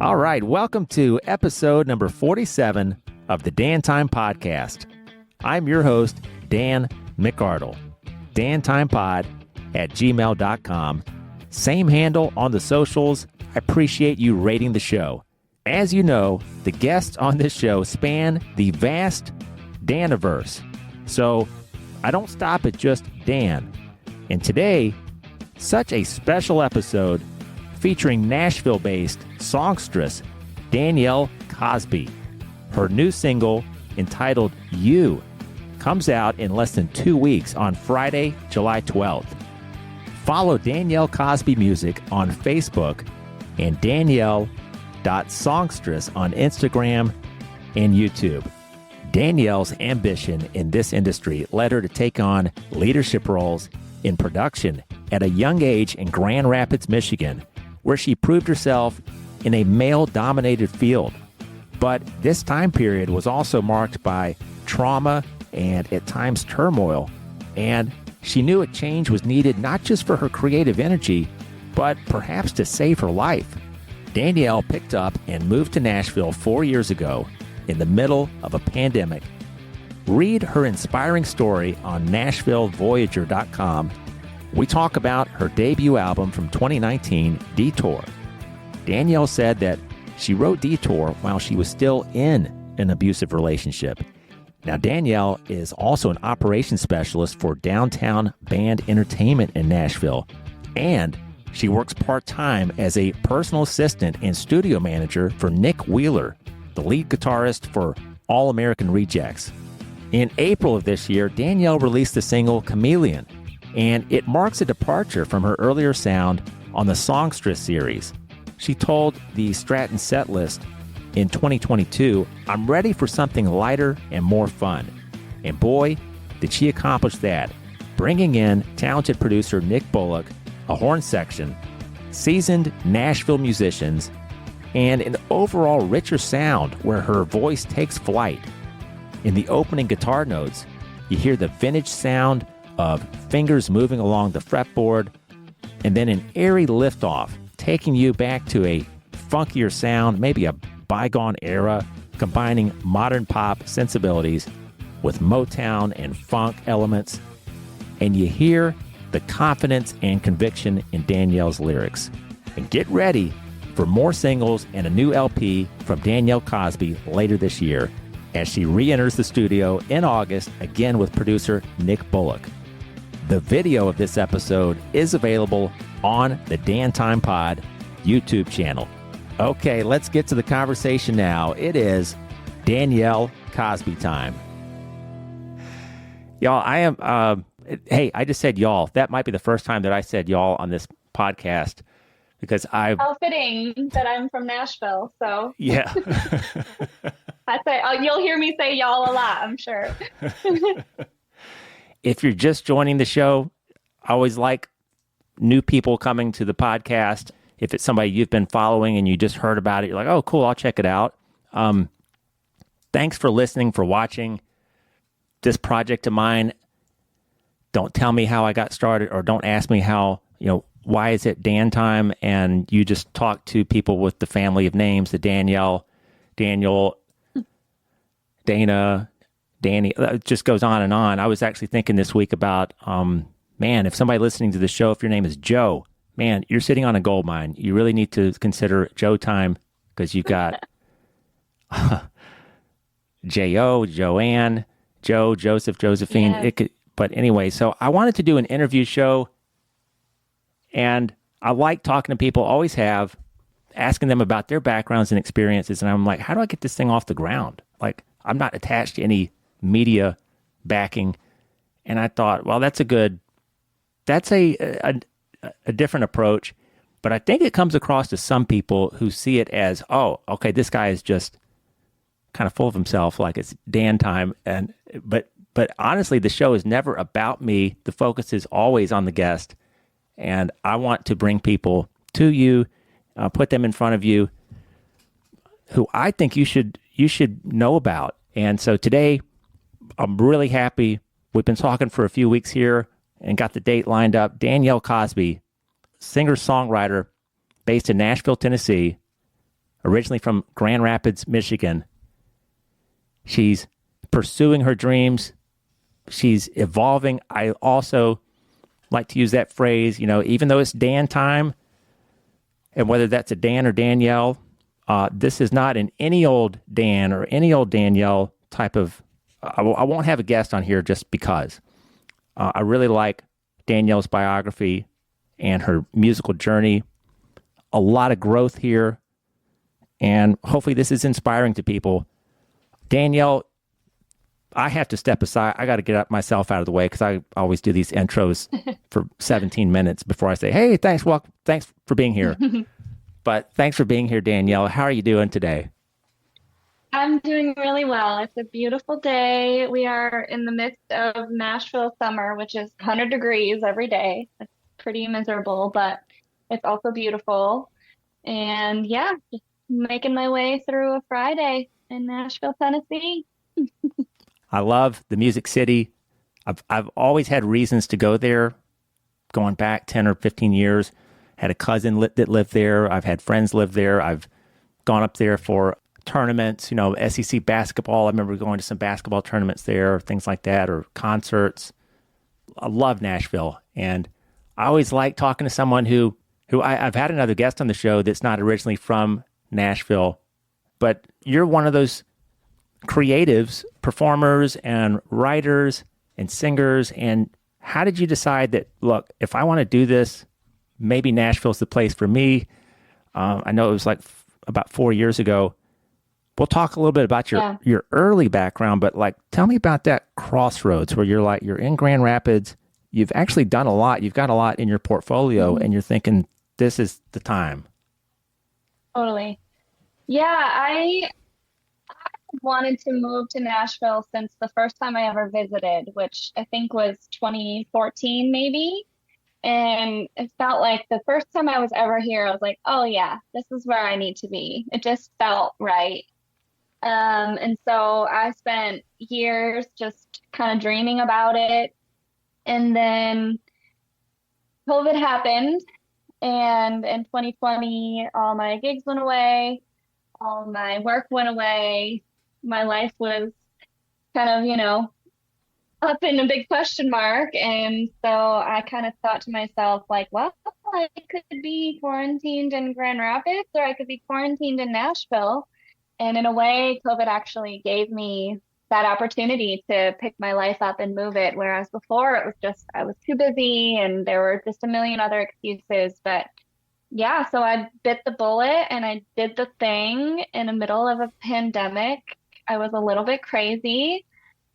All right, welcome to episode number 47 of the Dan Time Podcast. I'm your host, Dan McArdle. dantimepod@gmail.com. Same handle on the socials. I appreciate you rating the show. As you know, the guests on this show span the vast Daniverse. So I don't stop at just Dan. And today, such a special episode featuring Nashville-based Songstress Danielle Cosby. Her new single, entitled You, comes out in less than 2 weeks on Friday, July 12th. Follow Danielle Cosby Music on Facebook and Danielle.Songstress on Instagram and YouTube. Danielle's ambition in this industry led her to take on leadership roles in production at a young age in Grand Rapids, Michigan, where she proved herself in a male-dominated field. But this time period was also marked by trauma and at times turmoil, and she knew a change was needed not just for her creative energy, but perhaps to save her life. Danielle picked up and moved to Nashville 4 years ago in the middle of a pandemic. Read her inspiring story on NashvilleVoyager.com. We talk about her debut album from 2019, Detour. Danielle said that she wrote Detour while she was still in an abusive relationship. Now, Danielle is also an operations specialist for Downtown Band Entertainment in Nashville, and she works part-time as a personal assistant and studio manager for Nick Wheeler, the lead guitarist for All American Rejects. In April of this year, Danielle released the single Chameleon, and it marks a departure from her earlier sound on the Songstress series. She told the Stratton Setlist in 2022, "I'm ready for something lighter and more fun." And boy, did she accomplish that, bringing in talented producer Nick Bullock, a horn section, seasoned Nashville musicians, and an overall richer sound where her voice takes flight. In the opening guitar notes, you hear the vintage sound of fingers moving along the fretboard, and then an airy liftoff, taking you back to a funkier sound, maybe a bygone era, combining modern pop sensibilities with Motown and funk elements. And you hear the confidence and conviction in Danielle's lyrics. And get ready for more singles and a new LP from Danielle Cosby later this year, as she re-enters the studio in August, again with producer Nick Bullock. The video of this episode is available on the Dan Time Pod YouTube channel. Okay, let's get to the conversation now. It is Danielle Cosby time. Y'all, I am, hey, I just said y'all. That might be the first time that I said y'all on this podcast, because I've... How fitting that I'm from Nashville, so... Yeah. You'll hear me say y'all a lot, I'm sure. If you're just joining the show, I always like new people coming to the podcast. If it's somebody you've been following and you just heard about it, you're like, oh, cool, I'll check it out. Thanks for listening, for watching this project of mine. Don't tell me how I got started, or don't ask me how, why is it Dan Time? And you just talk to people with the family of names, the Danielle, Daniel, Dana, Danny. It just goes on and on. I was actually thinking this week about, man, if somebody listening to the show, if your name is Joe, man, you're sitting on a gold mine. You really need to consider Joe Time, because you've got J.O., Joanne, Joe, Joseph, Josephine. Yes. But anyway, so I wanted to do an interview show, and I like talking to people, always have, asking them about their backgrounds and experiences. And I'm like, how do I get this thing off the ground? Like, I'm not attached to any media backing. And I thought, well, that's a different approach. But I think it comes across to some people who see it as, oh, okay, this guy is just kind of full of himself, like it's Dan Time. But honestly, the show is never about me. The focus is always on the guest. And I want to bring people to you, put them in front of you, who I think you should know about. And so today, I'm really happy. We've been talking for a few weeks here and got the date lined up. Danielle Cosby, singer-songwriter based in Nashville, Tennessee, originally from Grand Rapids, Michigan. She's pursuing her dreams. She's evolving. I also like to use that phrase, even though it's Dan time, and whether that's a Dan or Danielle, this is not an any old Dan or any old Danielle type of. I won't have a guest on here just because. I really like Danielle's biography and her musical journey. A lot of growth here, and hopefully this is inspiring to people. Danielle, I have to step aside. I got to get up myself out of the way because I always do these intros for 17 minutes before I say, "Hey, thanks for being here." But thanks for being here, Danielle. How are you doing today? I'm doing really well. It's a beautiful day. We are in the midst of Nashville summer, which is 100 degrees every day. It's pretty miserable, but it's also beautiful. And yeah, just making my way through a Friday in Nashville, Tennessee. I love the Music City. I've always had reasons to go there, going back 10 or 15 years. Had a cousin that lived there. I've had friends live there. I've gone up there for tournaments, SEC basketball. I remember going to some basketball tournaments there, things like that, or concerts. I love Nashville. And I always like talking to someone who I've had another guest on the show that's not originally from Nashville, but you're one of those creatives, performers and writers and singers. And how did you decide that, look, if I want to do this, maybe Nashville's the place for me? I know it was like about 4 years ago. We'll talk a little bit about your early background, but tell me about that crossroads where you're in Grand Rapids. You've actually done a lot. You've got a lot in your portfolio, and you're thinking, this is the time. Totally. Yeah, I wanted to move to Nashville since the first time I ever visited, which I think was 2014 maybe. And it felt like the first time I was ever here, I was like, oh yeah, this is where I need to be. It just felt right. And so I spent years just kind of dreaming about it. And then COVID happened, and in 2020, all my gigs went away, all my work went away. My life was kind of, up in a big question mark. And so I kind of thought to myself, like, well, I could be quarantined in Grand Rapids or I could be quarantined in Nashville. And in a way, COVID actually gave me that opportunity to pick my life up and move it. Whereas before it was just, I was too busy and there were just a million other excuses. But yeah, so I bit the bullet and I did the thing in the middle of a pandemic. I was a little bit crazy.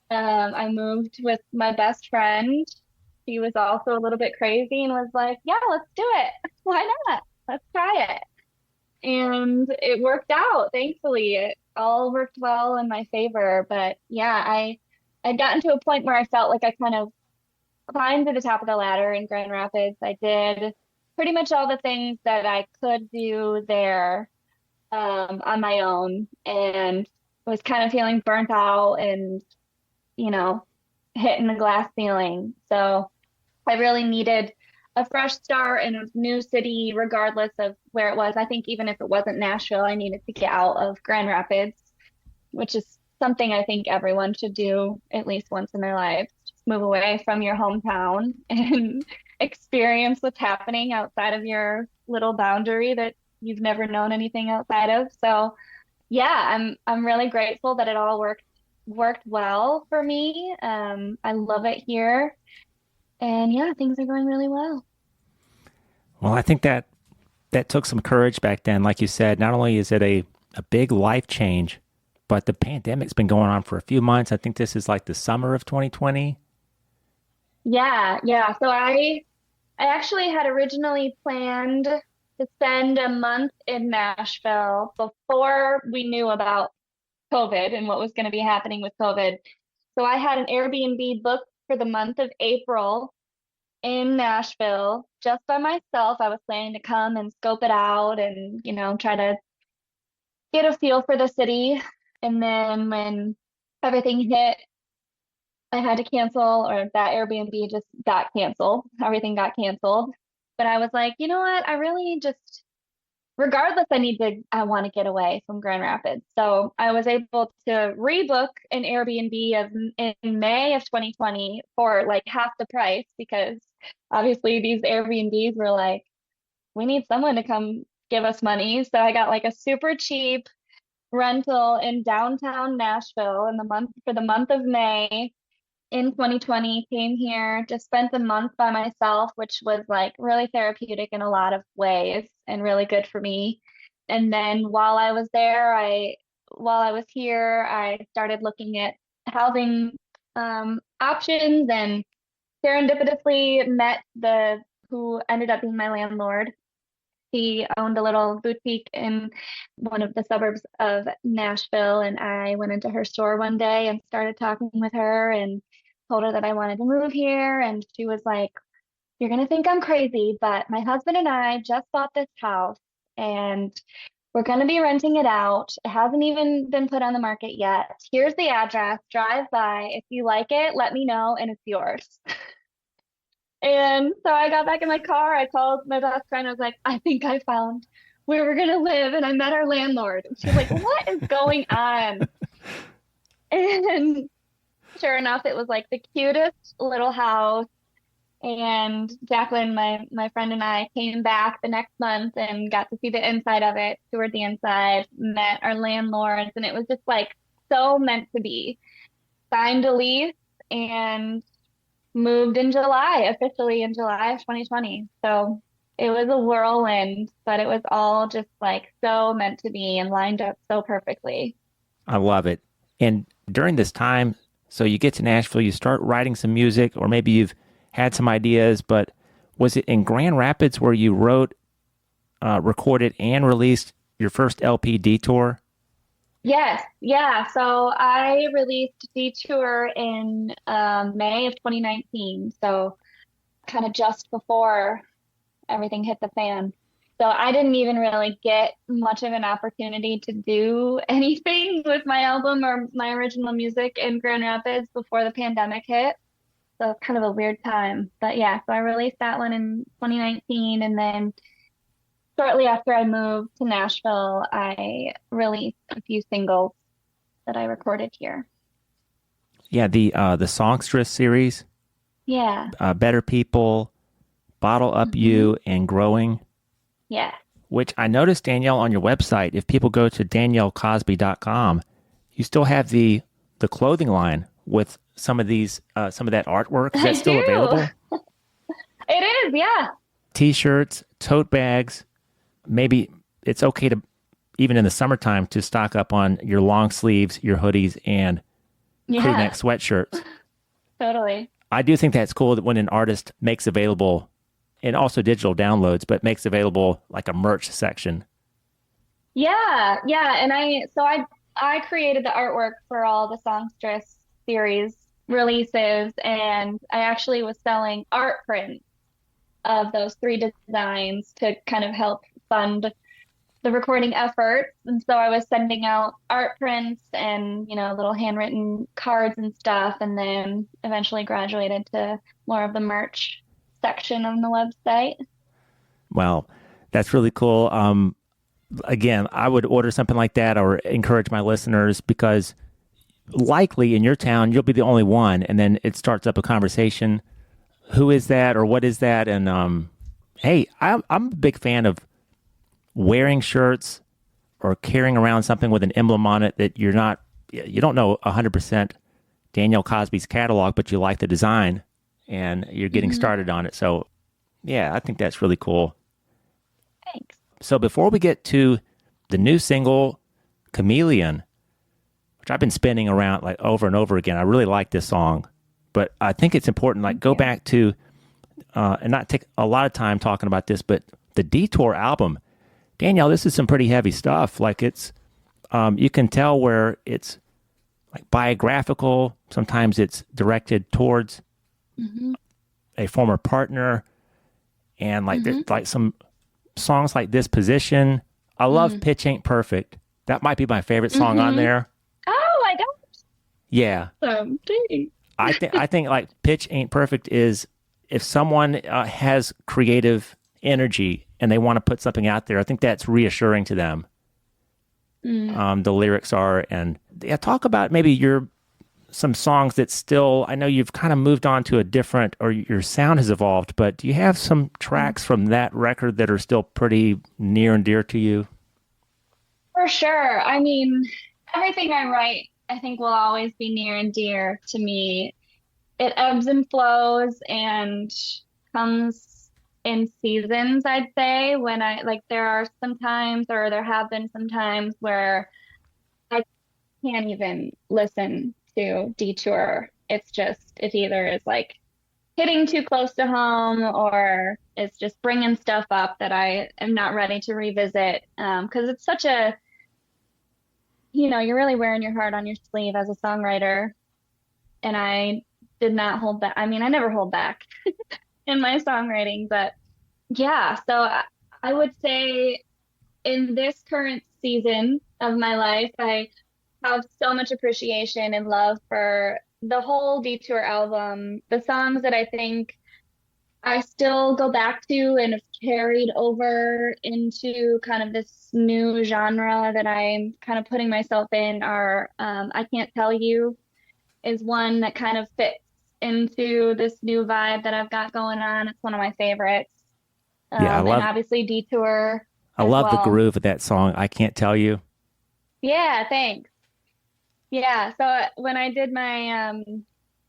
I moved with my best friend. She was also a little bit crazy and was like, yeah, let's do it. Why not? Let's try it. And it worked out, thankfully. It all worked well in my favor. But yeah, I'd gotten to a point where I felt like I kind of climbed to the top of the ladder in Grand Rapids. I did pretty much all the things that I could do there on my own, and was kind of feeling burnt out and you know, hitting the glass ceiling. So I really needed a fresh start in a new city, regardless of where it was. I think even if it wasn't Nashville, I needed to get out of Grand Rapids, which is something I think everyone should do at least once in their lives. Just move away from your hometown and experience what's happening outside of your little boundary that you've never known anything outside of. So yeah, I'm really grateful that it all worked well for me. I love it here. And yeah, things are going really well. Well, I think that took some courage back then. Like you said, not only is it a big life change, but the pandemic's been going on for a few months. I think this is like the summer of 2020. Yeah, yeah. So I actually had originally planned to spend a month in Nashville before we knew about COVID and what was going to be happening with COVID. So I had an Airbnb booked for the month of April in Nashville just by myself. I was planning to come and scope it out and, try to get a feel for the city. And then when everything hit, I had to cancel, or that Airbnb just got canceled. Everything got canceled. But I was like, you know what? I really just regardless, I want to get away from Grand Rapids. So I was able to rebook an Airbnb in May of 2020 for like half the price because obviously these Airbnbs were like, we need someone to come give us money. So I got like a super cheap rental in downtown Nashville in the month of May in 2020, came here, just spent a month by myself, which was like really therapeutic in a lot of ways and really good for me. And then while I was here, I started looking at housing options and serendipitously met the who ended up being my landlord. She owned a little boutique in one of the suburbs of Nashville, and I went into her store one day and started talking with her and told her that I wanted to move here. And she was like, "You're gonna think I'm crazy, but my husband and I just bought this house and we're gonna be renting it out. It hasn't even been put on the market yet. Here's the address. Drive by. If you like it, let me know, and it's yours." And so I got back in my car. I called my best friend. I was like, I think I found where we're gonna live. And I met our landlord. And she's like, what is going on? And sure enough, it was like the cutest little house. And Jacqueline, my friend, and I came back the next month and got to see the inside of it, toured the inside, met our landlords, and it was just like so meant to be. Signed a lease and moved in July, officially in July of 2020. So it was a whirlwind, but it was all just like so meant to be and lined up so perfectly. I love it. And during this time, so you get to Nashville, you start writing some music, or maybe you've had some ideas, but was it in Grand Rapids where you wrote, recorded, and released your first LP, Detour? Yes, yeah. So I released Detour in May of 2019. So kind of just before everything hit the fan. So I didn't even really get much of an opportunity to do anything with my album or my original music in Grand Rapids before the pandemic hit. So it's kind of a weird time. But yeah, so I released that one in 2019, and then shortly after I moved to Nashville, I released a few singles that I recorded here. Yeah, the Songstress series, Yeah. Better People, Bottle Up Hmm. You, and Growing, Yeah. which I noticed, Danielle, on your website, if people go to daniellecosby.com, you still have the clothing line with some of that artwork. Is that I still do. available? It is, yeah. T-shirts, tote bags. Maybe it's okay to, even in the summertime, to stock up on your long sleeves, your hoodies, and crew neck Yeah, sweatshirts. totally. I do think that's cool that when an artist makes available, and also digital downloads, but makes available like a merch section. Yeah, yeah. And I created the artwork for all the Songstress series releases, and I actually was selling art prints of those three designs to kind of help fund the recording efforts. And so I was sending out art prints and, little handwritten cards and stuff, and then eventually graduated to more of the merch section on the website. Well, that's really cool. Again, I would order something like that or encourage my listeners because likely in your town, you'll be the only one. And then it starts up a conversation. Who is that or what is that? And hey, I'm a big fan of wearing shirts or carrying around something with an emblem on it that you don't know 100% Danielle Cosby's catalog, but you like the design and you're getting Hmm. started on it. So, yeah, I think that's really cool. Thanks. So, before we get to the new single, Chameleon, which I've been spinning around like over and over again, I really like this song, but I think it's important, like, Thank go you. back to, and not take a lot of time talking about this, but the Detour album. Danielle, this is some pretty heavy stuff. Like, you can tell where it's like biographical. Sometimes it's directed towards Hmm. a former partner, and like Hmm. like some songs like This Position. I love Hmm. Pitch Ain't Perfect. That might be my favorite song on Hmm. there. Oh, I Yeah, got something. I think like Pitch Ain't Perfect is if someone has creative energy and they want to put something out there, I think that's reassuring to them. The lyrics are, and yeah, talk about maybe some songs that still, I know you've kind of moved on to a different, or your sound has evolved, but do you have some tracks from that record that are still pretty near and dear to you? For sure. I mean, everything I write, I think will always be near and dear to me. It ebbs and flows and comes in seasons, I'd say, when there are some times, or there have been some times where I can't even listen to Detour. It either is like hitting too close to home, or it's just bringing stuff up that I am not ready to revisit. Because it's such you're really wearing your heart on your sleeve as a songwriter. And I did not hold back. I mean, I never hold back in my songwriting, but yeah, so I would say in this current season of my life, I have so much appreciation and love for the whole Detour album, the songs that I think I still go back to and have carried over into kind of this new genre that I'm kind of putting myself in are I Can't Tell You is one that kind of fits into this new vibe that I've got going on. It's one of my favorites. Yeah, And obviously Detour I as love the well. groove of that song. I Can't Tell You. Yeah, thanks. Yeah, so when I did my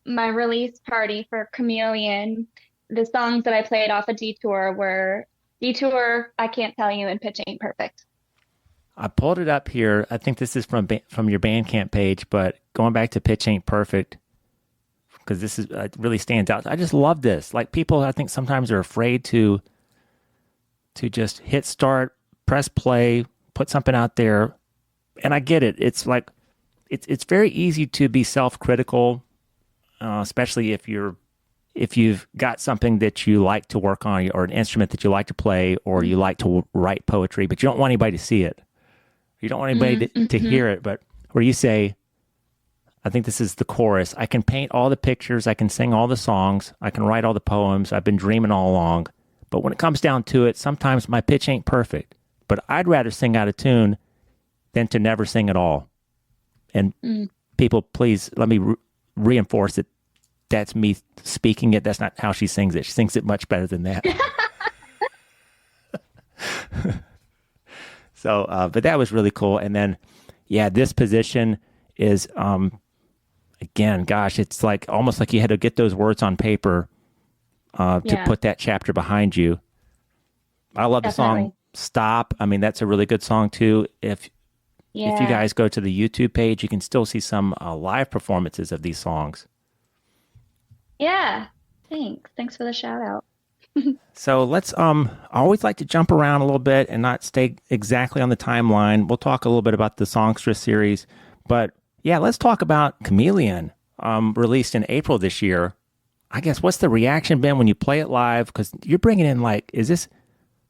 release party for Chameleon, the songs that I played off of Detour were Detour, I Can't Tell You, and Pitch Ain't Perfect. I pulled it up here. I think this is from your Bandcamp page, but going back to Pitch Ain't Perfect, because this is it really stands out. I just love this. Like, people, I think sometimes are afraid to just hit start, press play, put something out there, and I get it. It's like it's very easy to be self-critical, especially if you've got something that you like to work on, or an instrument that you like to play, or you like to write poetry, but you don't want anybody to see it. You don't want anybody to hear it. But where you say, I think this is the chorus, I can paint all the pictures, I can sing all the songs, I can write all the poems, I've been dreaming all along. But when it comes down to it, sometimes my pitch ain't perfect. But I'd rather sing out of tune than to never sing at all. And people, please let me reinforce that that's me speaking it. That's not how she sings it. She sings it much better than that. So, but that was really cool. And then, yeah, this position is, again, gosh, it's like almost like you had to get those words on paper to put that chapter behind you. I love the song Stop. I mean, that's a really good song too. If you guys go to the YouTube page, you can still see some live performances of these songs. Yeah, thanks. Thanks for the shout out. So let's, I always like to jump around a little bit and not stay exactly on the timeline. We'll talk a little bit about the Songstress series, but yeah, let's talk about Chameleon, released in April this year. I guess, what's the reaction been when you play it live? Because you're bringing in, like, is this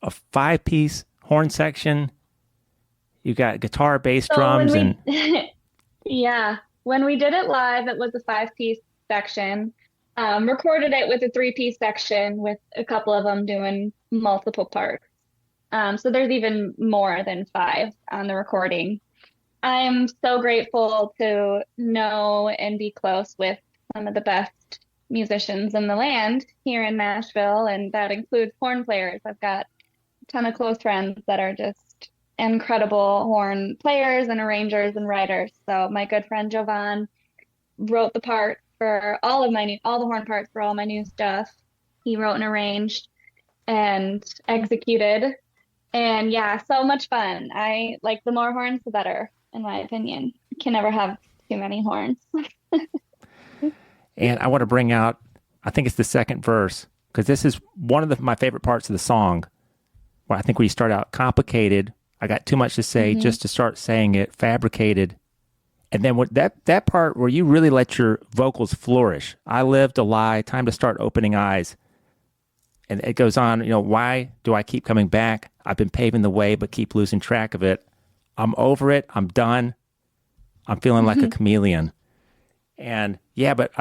a 5-piece horn section? You got guitar, bass, drums, and yeah, when we did it live, it was a 5-piece section. Recorded it with a 3-piece section with a couple of them doing multiple parts. So there's even more than 5 on the recording. I'm so grateful to know and be close with some of the best musicians in the land here in Nashville, and that includes horn players. I've got a ton of close friends that are just incredible horn players and arrangers and writers. So my good friend Jovan wrote the part for all the horn parts for all my new stuff. He wrote and arranged and executed. And yeah, so much fun. I like, the more horns, the better, in my opinion. You can never have too many horns. And I want to bring out, I think it's the second verse, because this is one of my favorite parts of the song, where I think we start out complicated. I got too much to say just to start saying it, fabricated. And then what that part where you really let your vocals flourish. I lived a lie, time to start opening eyes. And it goes on, why do I keep coming back? I've been paving the way, but keep losing track of it. I'm over it. I'm done. I'm feeling like a chameleon. And yeah, but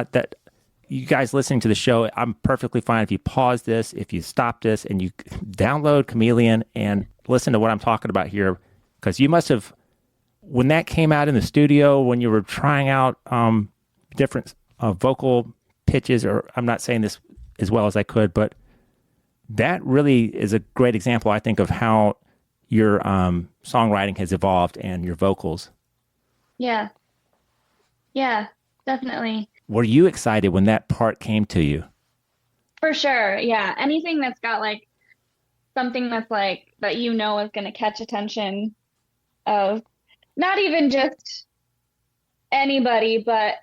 you guys listening to the show, I'm perfectly fine if you pause this, if you stop this, and you download Chameleon and listen to what I'm talking about here, because you must have, when that came out in the studio, when you were trying out different vocal pitches, or I'm not saying this as well as I could, but that really is a great example, I think, of how your songwriting has evolved and your vocals. Yeah. Yeah, definitely. Were you excited when that part came to you? For sure. Yeah. Anything that's got like something that's like that is going to catch attention of not even just anybody, but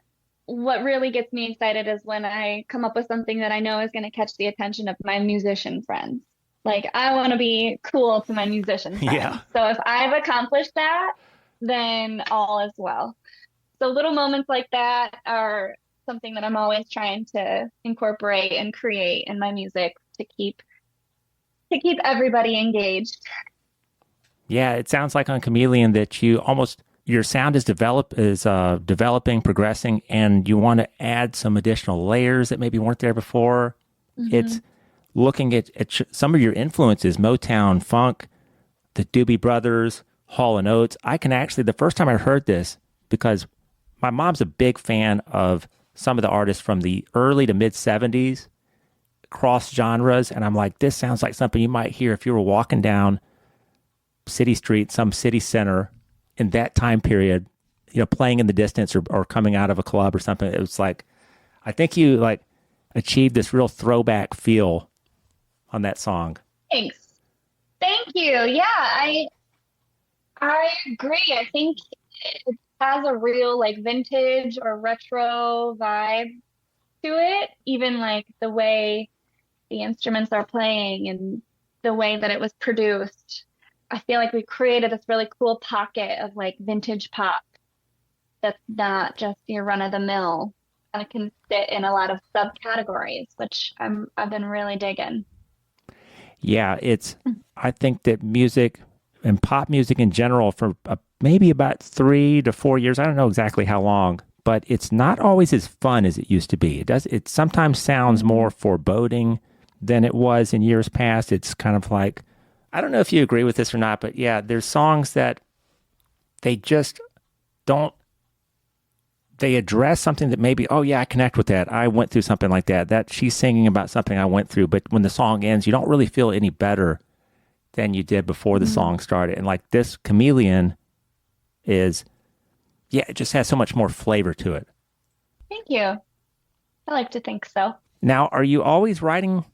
what really gets me excited is when I come up with something that I know is going to catch the attention of my musician friends. Like, I want to be cool to my musician Yeah. friends. So if I've accomplished that, then all is well. So little moments like that are something that I'm always trying to incorporate and create in my music to keep everybody engaged. Yeah, it sounds like on Chameleon that your sound is developing, progressing, and you want to add some additional layers that maybe weren't there before. Hmm. It's looking at some of your influences, Motown, funk, the Doobie Brothers, Hall and Oates. I can actually, the first time I heard this, because my mom's a big fan of some of the artists from the early to mid 70s, cross genres, and I'm like, this sounds like something you might hear if you were walking down city street, some city center in that time period, playing in the distance or coming out of a club or something. It was like, I think you like achieved this real throwback feel on that song. Thanks. Thank you. Yeah, I agree. I think it has a real like vintage or retro vibe to it, even like the way the instruments are playing and the way that it was produced. I feel like we created this really cool pocket of like vintage pop that's not just your run of the mill and it can fit in a lot of subcategories, which I've been really digging. Yeah, I think that music and pop music in general for maybe about 3 to 4 years, I don't know exactly how long, but it's not always as fun as it used to be. It sometimes sounds more Mhm. foreboding than it was in years past. It's kind of like, I don't know if you agree with this or not, but yeah, there's songs that they just don't, they address something that maybe, oh yeah, I connect with that. I went through something like that. That she's singing about something I went through, but when the song ends, you don't really feel any better than you did before the Mhm. song started. And like this Chameleon is, yeah, it just has so much more flavor to it. Thank you. I like to think so. Now, are you always writing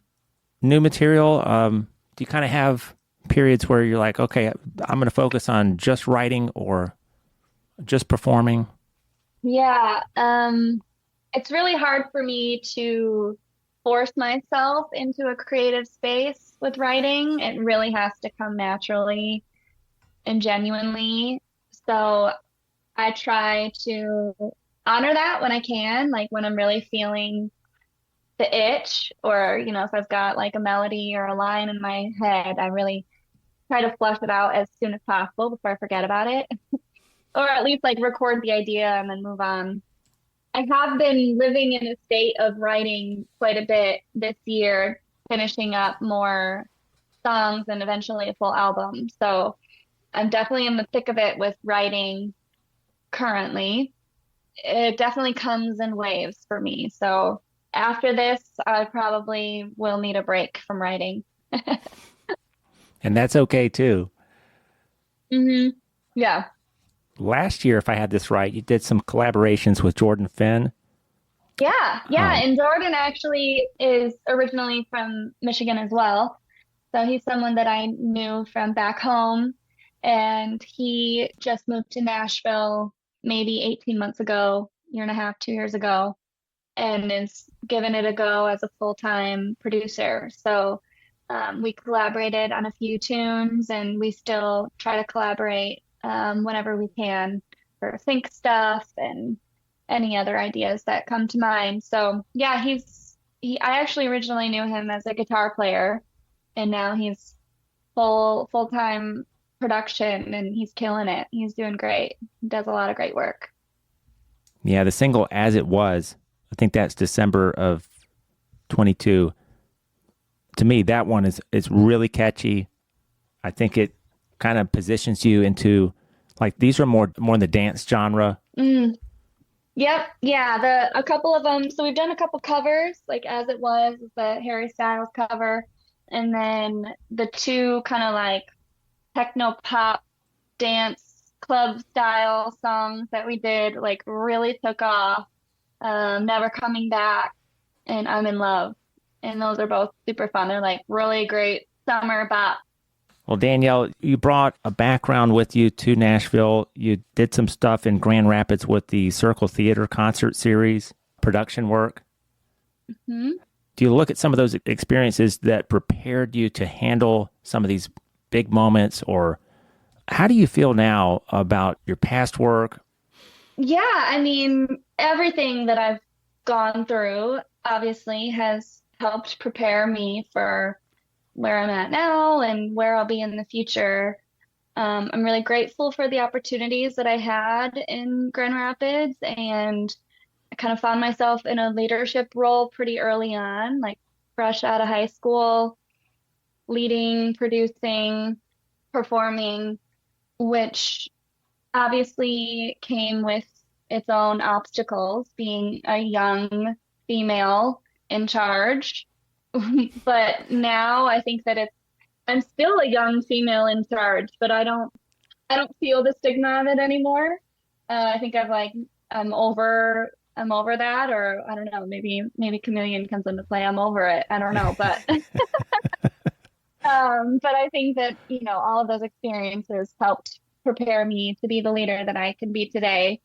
new material? Do you kind of have periods where you're like, okay, I'm going to focus on just writing or just performing? Yeah, it's really hard for me to force myself into a creative space with writing. It really has to come naturally and genuinely. So I try to honor that when I can, like when I'm really feeling the itch, or, if I've got like a melody or a line in my head, I really try to flush it out as soon as possible before I forget about it, or at least like record the idea and then move on. I have been living in a state of writing quite a bit this year, finishing up more songs and eventually a full album. So I'm definitely in the thick of it with writing currently. It definitely comes in waves for me. So after this, I probably will need a break from writing. And that's okay too. Yeah. Last year, if I had this right, you did some collaborations with Jordan Finn. Yeah. Yeah. Um, And Jordan actually is originally from Michigan as well. So he's someone that I knew from back home. And he just moved to Nashville maybe 18 months ago, year and a half, 2 years ago, and is giving it a go as a full-time producer. So we collaborated on a few tunes and we still try to collaborate whenever we can for sync stuff and any other ideas that come to mind. So yeah, I actually originally knew him as a guitar player and now he's full-time production and he's killing it. He's doing great. He does a lot of great work. yeah, the single "As It Was" I think that's December of 22. To me, that one is really catchy. I think it kind of positions you into like these are more in the dance genre. Mm. Yep. Yeah. A couple of them. So we've done a couple covers, like As It Was, the Harry Styles cover, and then the two kind of like techno pop dance club style songs that we did like really took off. Never Coming Back and I'm in Love. And those are both super fun. They're like really great summer bop. Well, Danielle, you brought a background with you to Nashville. You did some stuff in Grand Rapids with the Circle Theater concert series, production work. Hmm. Do you look at some of those experiences that prepared you to handle some of these big moments, or how do you feel now about your past work? Yeah, I mean, everything that I've gone through obviously has helped prepare me for where I'm at now and where I'll be in the future. I'm really grateful for the opportunities that I had in Grand Rapids, and I kind of found myself in a leadership role pretty early on, like fresh out of high school, leading, producing, performing, which obviously came with its own obstacles, being a young female in charge. But now I think that I'm still a young female in charge, but I don't feel the stigma of it anymore. I think I'm over that, or I don't know, maybe chameleon comes into play. I'm over it. I don't know, but but I think that, all of those experiences helped prepare me to be the leader that I can be today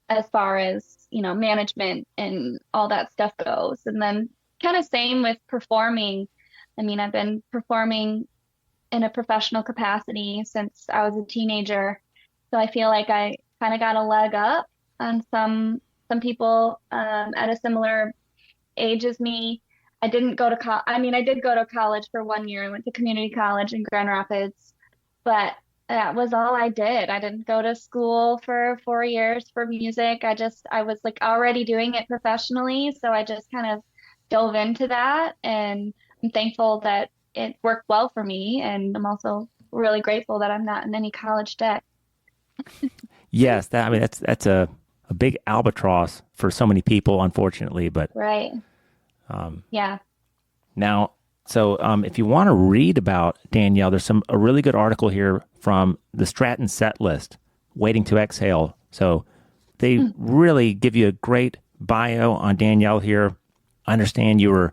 as far as, management and all that stuff goes. And then kind of same with performing. I mean, I've been performing in a professional capacity since I was a teenager. So I feel like I kind of got a leg up on some people at a similar age as me. I didn't go to college. I mean, I did go to college for 1 year. I went to community college in Grand Rapids, but that was all I did. I didn't go to school for 4 years for music. I was like already doing it professionally. So I just kind of dove into that, and I'm thankful that it worked well for me. And I'm also really grateful that I'm not in any college debt. Yes, that's a big albatross for so many people, unfortunately. But Right. um, Yeah. now, so if you want to read about Danielle, there's a really good article here from the Stratton Set List, Waiting to Exhale. So they really give you a great bio on Danielle here. I understand your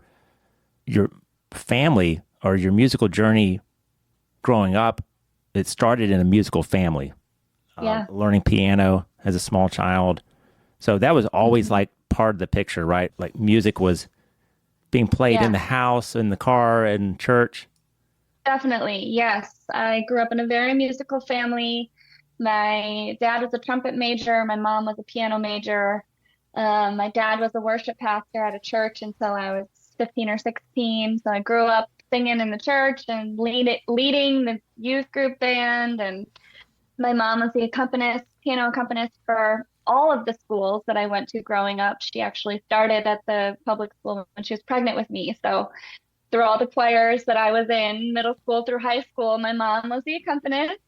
family or your musical journey growing up, it started in a musical family, Yeah. learning piano as a small child. So that was always Mhm. like part of the picture, right? Like music was being played in Yeah. the house, in the car, and church. Definitely, yes. I grew up in a very musical family. My dad was a trumpet major. My mom was a piano major. My dad was a worship pastor at a church until I was 15 or 16. So I grew up singing in the church and leading the youth group band. And my mom was the piano accompanist for all of the schools that I went to growing up. She actually started at the public school when she was pregnant with me. So through all the choirs that I was in, middle school through high school, my mom was the accompanist.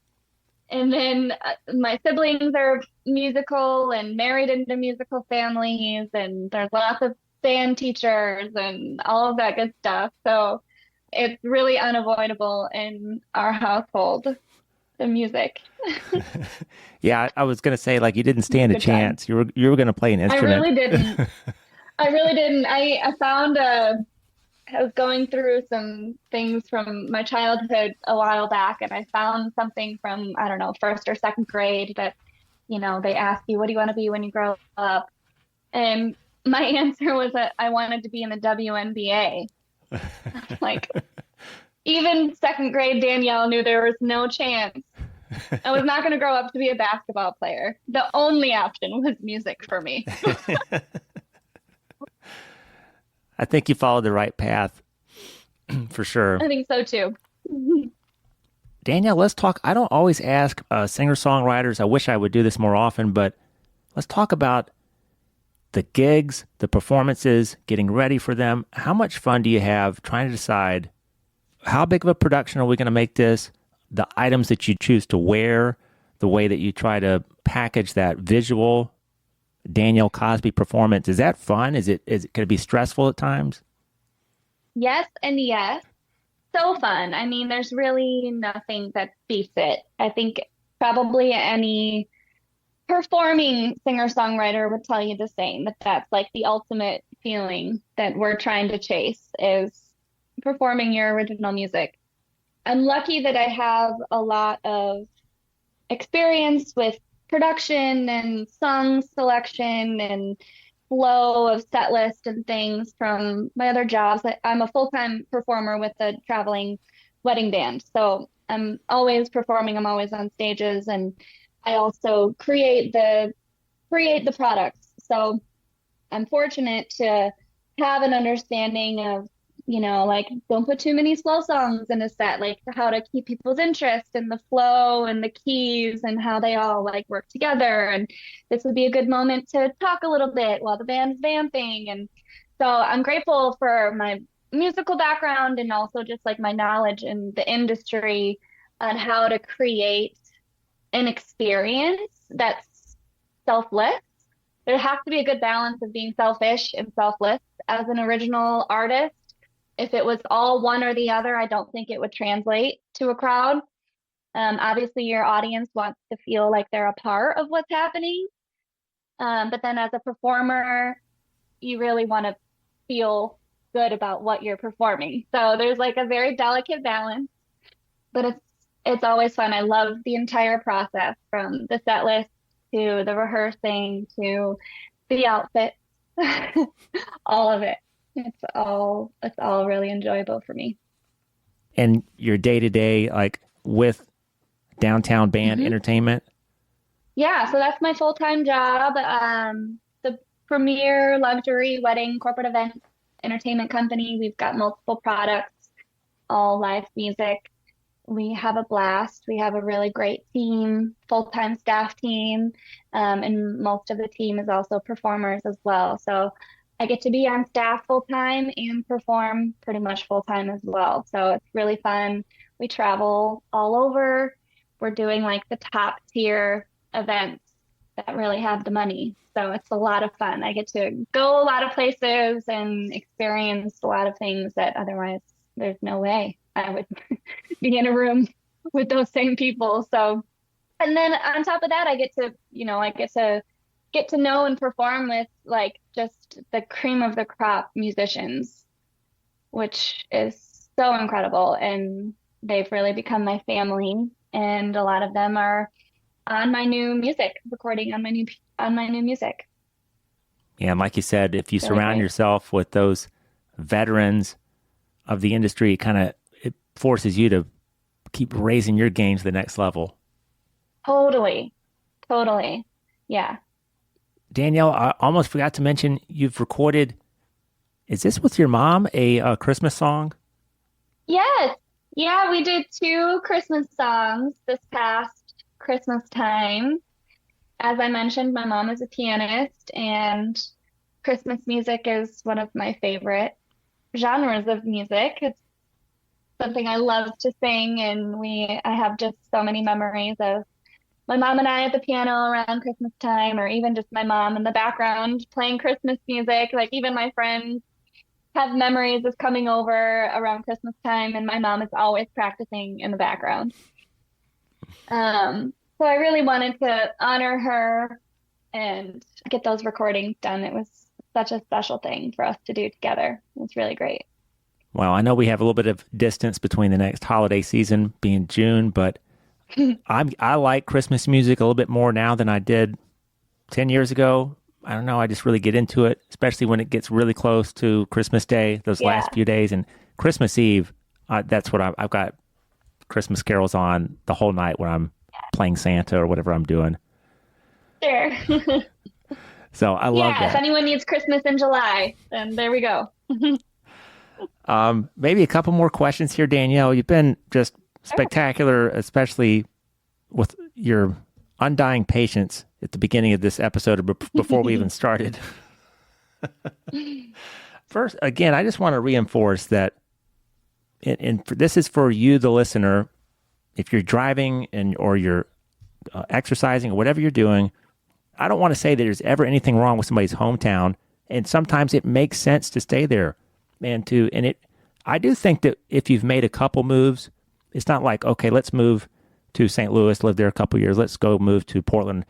And then my siblings are musical and married into musical families, and there's lots of band teachers and all of that good stuff. So it's really unavoidable in our household, the music. Yeah, I was going to say, like, you didn't stand a Good time. chance. You were going to play an I instrument. really didn't. I really didn't. I found I was going through some things from my childhood a while back, and I found something from, I don't know, first or second grade that, they ask you, what do you want to be when you grow up? And my answer was that I wanted to be in the WNBA. Like, even second grade Danielle knew there was no chance. I was not going to grow up to be a basketball player. The only option was music for me. I think you followed the right path for sure. I think so too. Danielle, let's talk. I don't always ask singer-songwriters. I wish I would do this more often, but let's talk about the gigs, the performances, getting ready for them. How much fun do you have trying to decide how big of a production are we going to make this? The items that you choose to wear, the way that you try to package that visual Danielle Cosby performance. Is that fun? Is it going to be stressful at times? Yes and yes. So fun. I mean, there's really nothing that beats it. I think probably any performing singer-songwriter would tell you the same, that that's like the ultimate feeling that we're trying to chase is performing your original music. I'm lucky that I have a lot of experience with production and song selection and flow of set list and things from my other jobs. I'm a full-time performer with a traveling wedding band. So I'm always performing, I'm always on stages, and I also create the products. So I'm fortunate to have an understanding of, like don't put too many slow songs in a set, like how to keep people's interest in the flow and the keys and how they all like work together. And this would be a good moment to talk a little bit while the band's vamping. And so I'm grateful for my musical background and also just like my knowledge in the industry on how to create an experience that's selfless. There has to be a good balance of being selfish and selfless as an original artist. If it was all one or the other, I don't think it would translate to a crowd. Obviously, your audience wants to feel like they're a part of what's happening. But then as a performer, you really want to feel good about what you're performing. So there's like a very delicate balance, but it's always fun. I love the entire process from the set list to the rehearsing to the outfit, all of it. It's all really enjoyable for me. And your day to day, like with Downtown Band hmm Entertainment? Yeah, so that's my full-time job. The premier luxury wedding corporate event entertainment company. We've got multiple products, all live music. We have a blast. We have a really great team, full-time staff team, and most of the team is also performers as well. So I get to be on staff full-time and perform pretty much full-time as well. So it's really fun. We travel all over. We're doing like the top tier events that really have the money. So it's a lot of fun. I get to go a lot of places and experience a lot of things that otherwise there's no way I would be in a room with those same people. So, and then on top of that, I get to know and perform with like just the cream of the crop musicians, which is so incredible. And they've really become my family. And a lot of them are on my new music, recording on my new music. Yeah, and like you said, if you Really surround great. yourself with those veterans of the industry, it forces you to keep raising your game to the next level. Totally. Totally. Yeah. Danielle, I almost forgot to mention you've recorded. Is this with your mom a Christmas song? Yes. Yeah, we did two Christmas songs this past Christmas time. As I mentioned, my mom is a pianist, and Christmas music is one of my favorite genres of music. It's something I love to sing, and I have just so many memories of my mom and I at the piano around Christmas time, or even just my mom in the background playing Christmas music. Like even my friends have memories of coming over around Christmas time, and my mom is always practicing in the background. So I really wanted to honor her and get those recordings done. It was such a special thing for us to do together. It was really great. Well, I know we have a little bit of distance between the next holiday season being June, but I like Christmas music a little bit more now than I did 10 years ago. I don't know. I just really get into it, especially when it gets really close to Christmas Day, those last Yeah, few days, and Christmas Eve. That's what I've got Christmas carols on the whole night when I'm playing Santa or whatever I'm doing. sure. So I love Yeah, if that. anyone needs Christmas in July, then there we go. Maybe a couple more questions here, Danielle. You've been just Sure. spectacular, especially with your undying patience at the beginning of this episode before we even started. First, again, I just want to reinforce that, this is for you, the listener. If you're driving or you're exercising or whatever you're doing, I don't want to say that there's ever anything wrong with somebody's hometown. And sometimes it makes sense to stay there, I do think that if you've made a couple moves, it's not like, okay, let's move to St. Louis, live there a couple years. Let's go move to Portland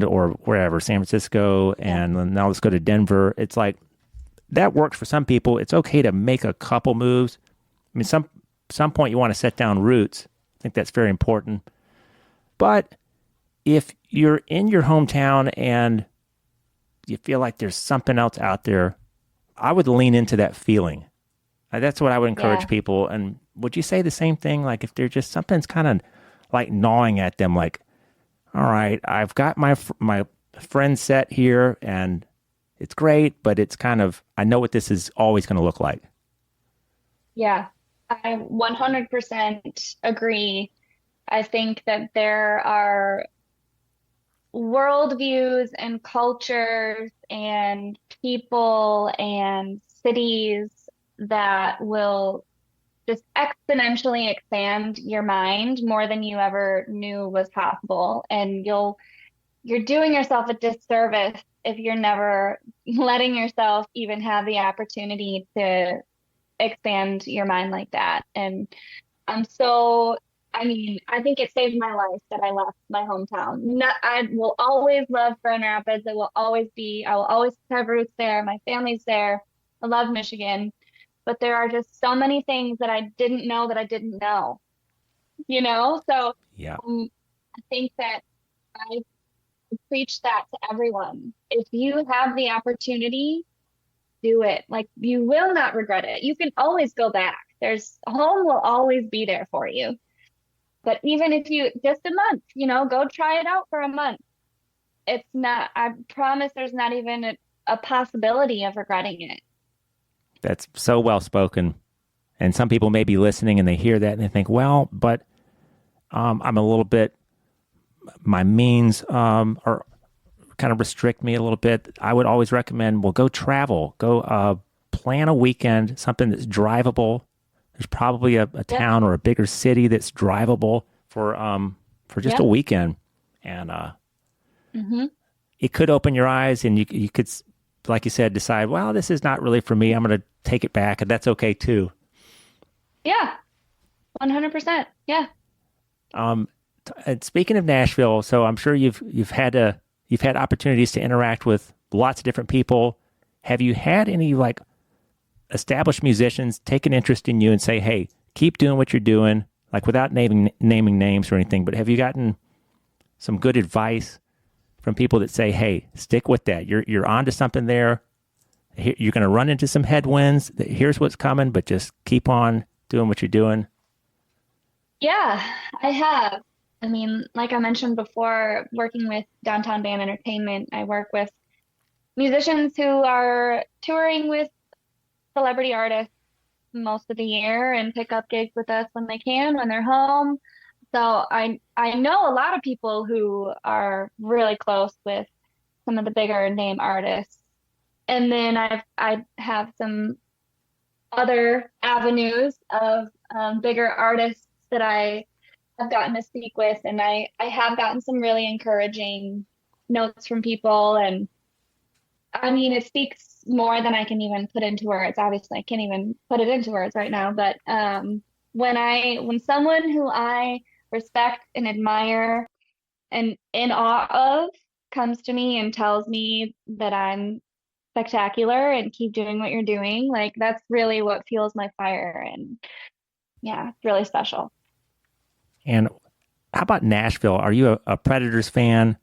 or wherever, San Francisco, and then now let's go to Denver. It's like that works for some people. It's okay to make a couple moves. I mean, some point you want to set down roots. I think that's very important. But if you're in your hometown and you feel like there's something else out there, I would lean into that feeling. That's what I would encourage Yeah. people. And would you say the same thing? Like if there's just something's kind of like gnawing at them, like, all right, I've got my friend set here and it's great, but it's kind of, I know what this is always going to look like. Yeah. I 100% agree. I think that there are worldviews and cultures and people and cities that will just exponentially expand your mind more than you ever knew was possible. And you're doing yourself a disservice if you're never letting yourself even have the opportunity to expand your mind like that. And I'm so, I mean, I think it saved my life that I left my hometown. I will always love Grand Rapids. I will always have roots there. My family's there. I love Michigan. But there are just so many things that I didn't know that I didn't know, you know? So Yeah, I think that I preach that to everyone. If you have the opportunity, do it. Like you will not regret it. You can always go back. There's home will always be there for you. But even if you just a month, go try it out for a month. It's not, I promise there's not even a possibility of regretting it. that's so well spoken. And some people may be listening and they hear that and they think, well, but I'm a little bit, my means are kind of restrict me a little bit. I would always recommend, well, go travel, go plan a weekend, something that's drivable. There's probably a Yep. town or a bigger city that's drivable for just a Yep. weekend, and Hmm. it could open your eyes, and you could, like you said, decide, well, this is not really for me. I'm going to take it back, and that's okay too. Yeah. 100%. Yeah. Um, and speaking of Nashville, so I'm sure you've had opportunities to interact with lots of different people. Have you had any like established musicians take an interest in you and say, "Hey, keep doing what you're doing," like without naming names or anything? But have you gotten some good advice from people that say, "Hey, stick with that. You're onto something there. You're going to run into some headwinds. Here's what's coming, but just keep on doing what you're doing." Yeah, I have. I mean, like I mentioned before, working with Downtown Band Entertainment, I work with musicians who are touring with celebrity artists most of the year and pick up gigs with us when they can, when they're home. So I know a lot of people who are really close with some of the bigger name artists. And then I have some other avenues of bigger artists that I have gotten to speak with, and I have gotten some really encouraging notes from people. And I mean, it speaks more than I can even put into words. Obviously, I can't even put it into words right now, but when someone who I respect and admire and in awe of comes to me and tells me that I'm spectacular and keep doing what you're doing, like that's really what fuels my fire. And yeah, it's really special. And how about Nashville? Are you a Predators fan?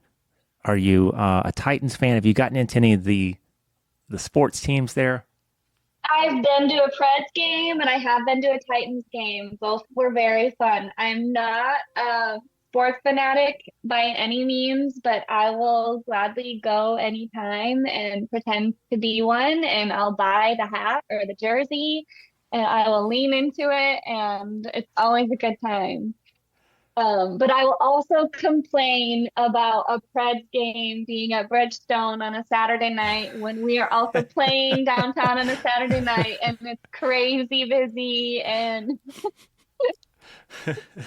Are you a Titans fan? Have you gotten into any of the sports teams there? I've been to a Preds game and I have been to a Titans game. Both were very fun. I'm not a sports fanatic by any means, but I will gladly go anytime and pretend to be one, and I'll buy the hat or the jersey and I will lean into it, and it's always a good time. But I will also complain about a Preds game being at Bridgestone on a Saturday night when we are also playing downtown on a Saturday night and it's crazy busy and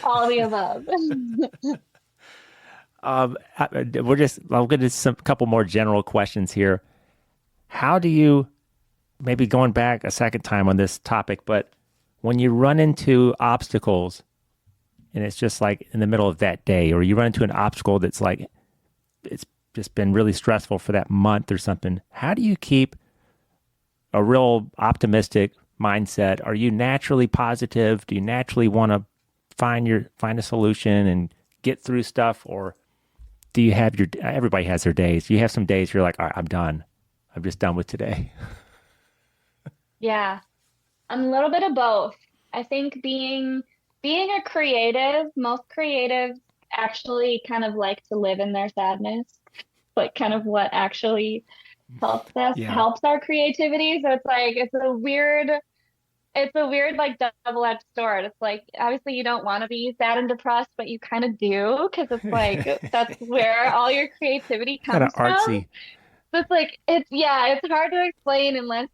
all the above. I'll get to some couple more general questions here. How do you, maybe going back a second time on this topic, but when you run into obstacles and it's just like in the middle of that day, or you run into an obstacle that's like, it's just been really stressful for that month or something, how do you keep a real optimistic mindset? Are you naturally positive? Do you naturally want to find a solution and get through stuff, or do you have everybody has their days. You have some days you're like, all right, I'm done. I'm just done with today. Yeah, I'm a little bit of both. I think being a creative, most creatives actually kind of like to live in their sadness, like kind of what actually Yeah. helps our creativity. So it's like it's a weird like double-edged sword. It's like obviously you don't want to be sad and depressed, but you kind of do because it's like that's where all your creativity Kind of comes from. artsy. So it's like it's hard to explain unless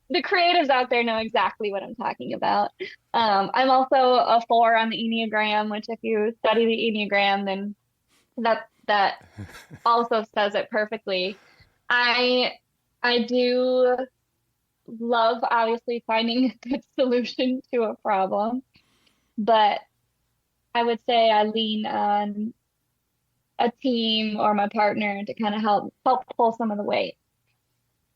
the creatives out there know exactly what I'm talking about. I'm also a 4 on the Enneagram, which if you study the Enneagram, then that also says it perfectly. I I do love obviously finding a good solution to a problem, but I would say I lean on a team or my partner to kind of help pull some of the weight.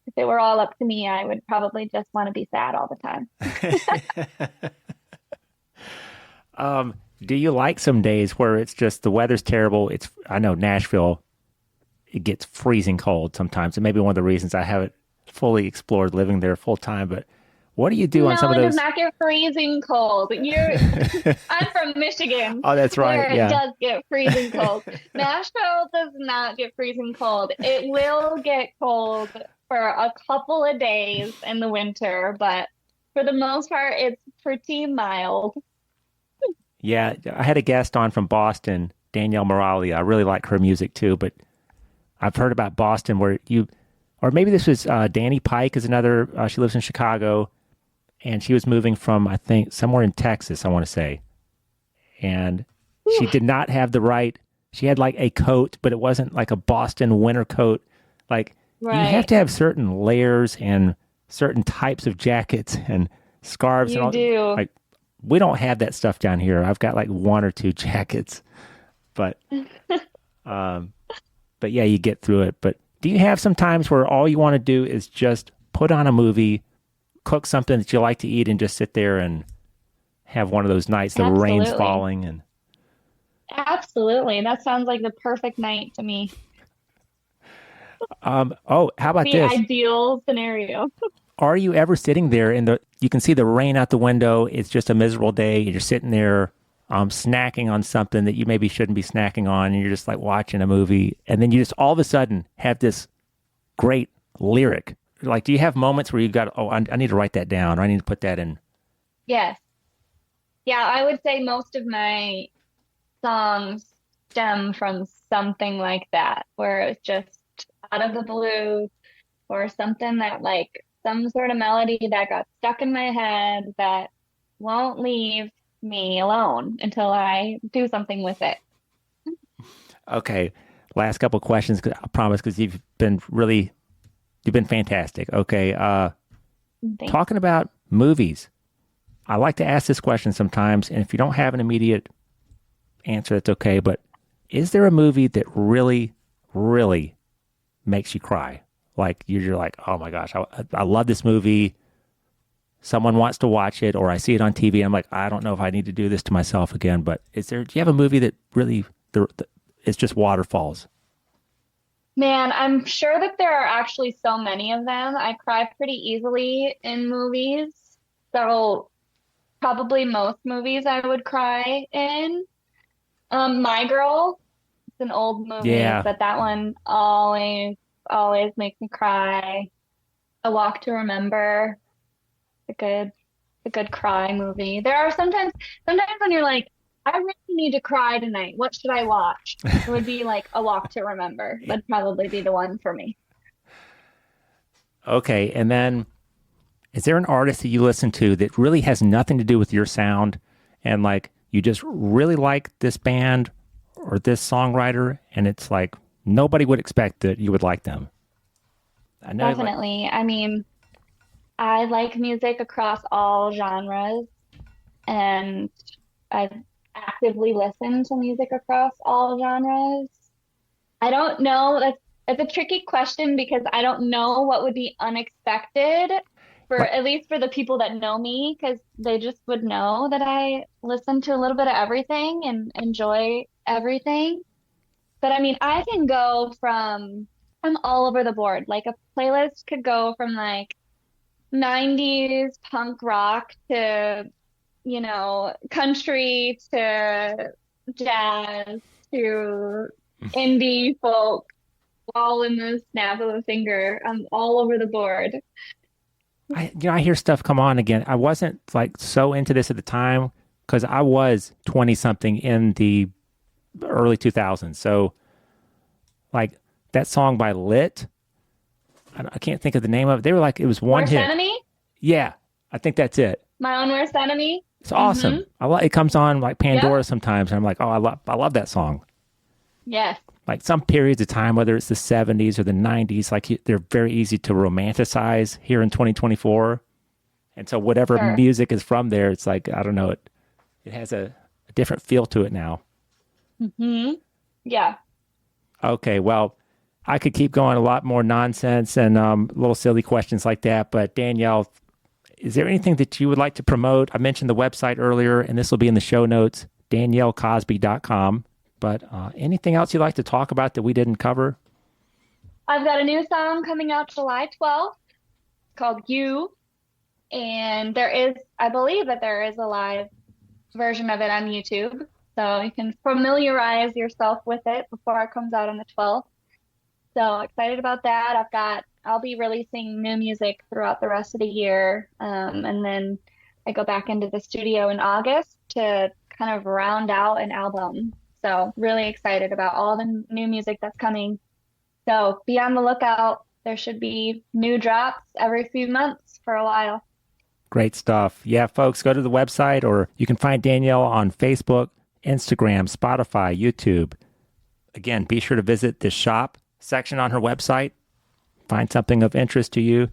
If it were all up to me, I would probably just want to be sad all the time. Do you like some days where it's just the weather's terrible? I know Nashville, it gets freezing cold sometimes. It may be one of the reasons I haven't fully explored living there full time. But what do you do on some No, of it does those? not get freezing cold. I'm from Michigan, Oh, that's right. where it Yeah. does get freezing cold. Nashville does not get freezing cold. It will get cold for a couple of days in the winter, but for the most part, it's pretty mild. Yeah. I had a guest on from Boston, Danielle Morali. I really like her music too, but I've heard about Boston where or maybe this was Danny Pike is another, she lives in Chicago and she was moving from, I think, somewhere in Texas, I want to say. And she Whew, did not have the right, she had like a coat, but it wasn't like a Boston winter coat. Like you have right, to have certain layers and certain types of jackets and scarves and you all. do. Like we don't have that stuff down here. I've got like one or two jackets, but um, but yeah, you get through it. But do you have some times where all you want to do is just put on a movie, cook something that you like to eat, and just sit there and have one of those nights? The rain's Absolutely. falling, and Absolutely. That sounds like the perfect night to me. oh, how about The this? ideal scenario. Are you ever sitting there you can see the rain out the window? It's just a miserable day, and you're sitting there snacking on something that you maybe shouldn't be snacking on, and you're just like watching a movie, and then you just all of a sudden have this great lyric. Like, do you have moments where you got, oh, I need to write that down, or I need to put that in? Yes. Yeah, I would say most of my songs stem from something like that, where it's just out of the blue or something that like some sort of melody that got stuck in my head that won't leave me alone until I do something with it. Okay, last couple questions, I promise, because you've been fantastic. Okay, Thanks. talking about movies, I like to ask this question sometimes, and if you don't have an immediate answer, that's okay. But is there a movie that really, really makes you cry? Like you're like, oh my gosh, I love this movie. Someone wants to watch it, or I see it on TV. I'm like, I don't know if I need to do this to myself again. But do you have a movie that really, it's just waterfalls? Man, I'm sure that there are actually so many of them. I cry pretty easily in movies. So probably most movies I would cry in. My Girl, it's an old movie, Yeah. but that one always makes me cry. A Walk to Remember, a good, a good cry movie. There are sometimes when you're like, I really need to cry tonight. What should I watch? It would be like A Walk to Remember. That'd probably be the one for me. Okay, and then is there an artist that you listen to that really has nothing to do with your sound and like you just really like this band or this songwriter and it's like nobody would expect that you would like them? I know like Definitely. I mean, I like music across all genres, and I actively listen to music across all genres. I don't know. That's a tricky question because I don't know what would be unexpected for like at least for the people that know me, because they just would know that I listen to a little bit of everything and enjoy everything. But I mean, I can go from all over the board. Like a playlist could go from like 90s punk rock to, country to jazz to indie folk, all in the snap of a finger. I'm all over the board. I hear stuff come on again. I wasn't like so into this at the time because I was 20 something in the early 2000s. So like that song by Lit, I can't think of the name of it. They were like, it was one Worst hit. Enemy? Yeah, I think that's it. My Own Worst Enemy? It's awesome. It comes on like Yep. Pandora sometimes, and I'm like, oh, I love that song. Yes. Like some periods of time, whether it's the 70s or the 90s, like they're very easy to romanticize here in 2024. And so whatever Sure. music is from there, it's like, I don't know, it has a different feel to it now. hmm Yeah. Okay, well, I could keep going a lot more nonsense and little silly questions like that. But Danielle, is there anything that you would like to promote? I mentioned the website earlier, and this will be in the show notes, daniellecosby.com. But anything else you'd like to talk about that we didn't cover? I've got a new song coming out July 12th called You. And I believe that there is a live version of it on YouTube. So you can familiarize yourself with it before it comes out on the 12th. So excited about that. I'll be releasing new music throughout the rest of the year. And then I go back into the studio in August to kind of round out an album. So really excited about all the new music that's coming. So be on the lookout. There should be new drops every few months for a while. Great stuff. Yeah, folks, go to the website or you can find Danielle on Facebook, Instagram, Spotify, YouTube. Again, be sure to visit the shop section on her website. Find something of interest to you.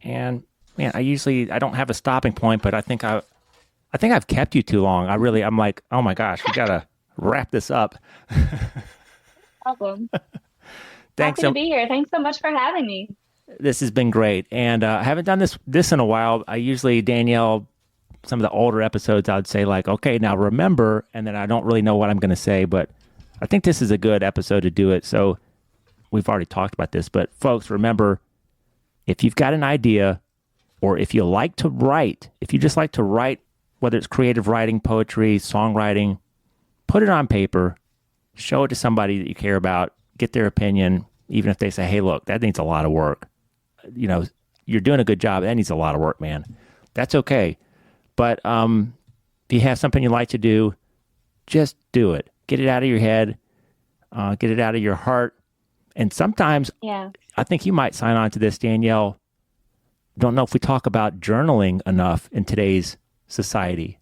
And man, I don't have a stopping point, but I think I've kept you too long. I'm like, oh my gosh, we gotta wrap this up. Problem. Thanks. Happy to be here. Thanks so much for having me. This has been great, and I haven't done this in a while. I usually Danielle, some of the older episodes, I'd say like, okay, now remember, and then I don't really know what I'm going to say, but I think this is a good episode to do it. So we've already talked about this, but folks, remember, if you've got an idea, or if you like to write, if you just like to write, whether it's creative writing, poetry, songwriting, put it on paper, show it to somebody that you care about, get their opinion, even if they say, hey, look, that needs a lot of work. You're doing a good job. That needs a lot of work, man. That's okay. But if you have something you like to do, just do it. Get it out of your head. Get it out of your heart. And sometimes Yeah. I think you might sign on to this, Danielle. Don't know if we talk about journaling enough in today's society.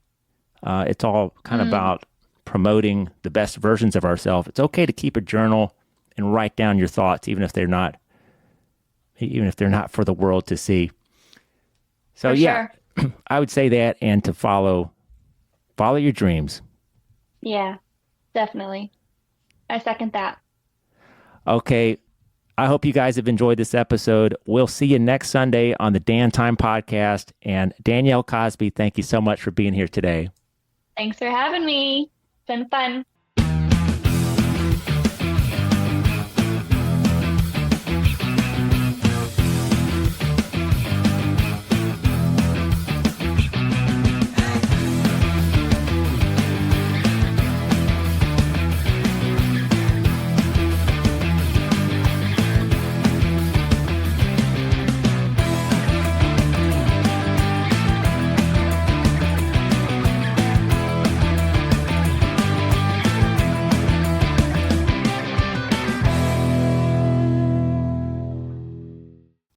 It's all kind of about promoting the best versions of ourselves. It's okay to keep a journal and write down your thoughts, even if they're not for the world to see. So For yeah, sure. I would say that, and to follow your dreams. Yeah, definitely. I second that. Okay. I hope you guys have enjoyed this episode. We'll see you next Sunday on the Dan Time podcast. And Danielle Cosby, thank you so much for being here today. Thanks for having me. It's been fun.